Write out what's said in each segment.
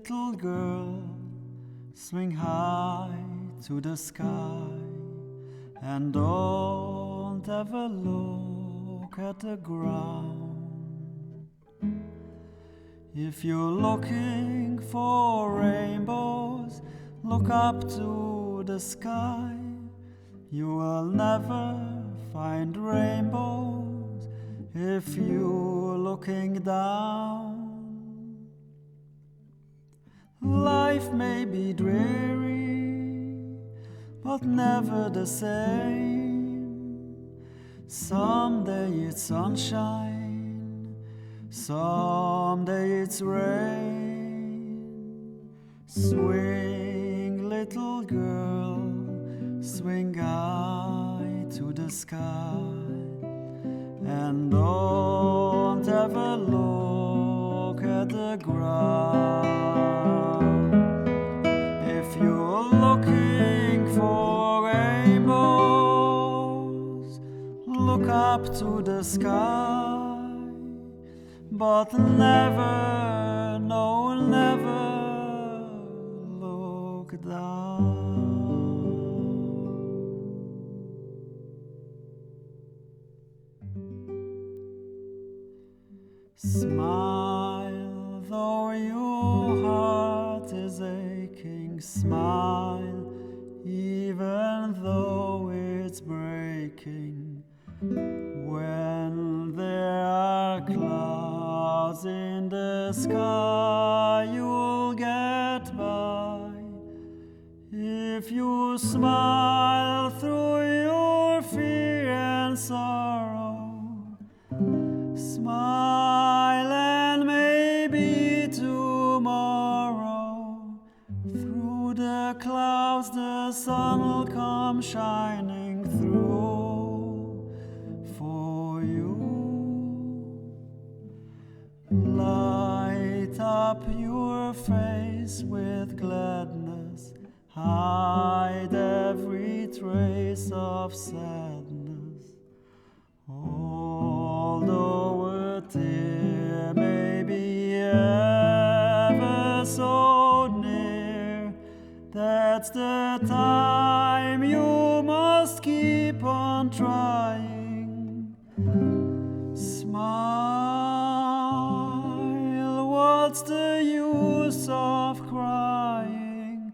little girl, swing high to the sky, and don't ever look at the ground. If you're looking for rainbows, look up to the sky. You will never find rainbows if you're looking down. Life may be dreary, but never the same. Someday it's sunshine, someday it's rain. Swing, little girl, swing high to the sky, and don't ever look at the ground. If you're looking for rainbows, look up to the sky, but never, no, never look down. Smile, though your heart is aching. Smile, even though it's breaking. When there are clouds in the sky, you'll get by. If you smile through your fear and sorrow, smile and maybe tomorrow, through the clouds the sun will come shining through for you. Light up your face with gladness, hide every trace of sadness. Although a tear may be ever so near, that's the time you must keep on trying. Smile, what's the use of crying?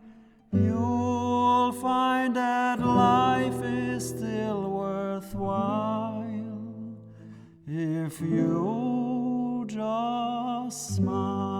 You'll find that life is still worthwhile if you just smile.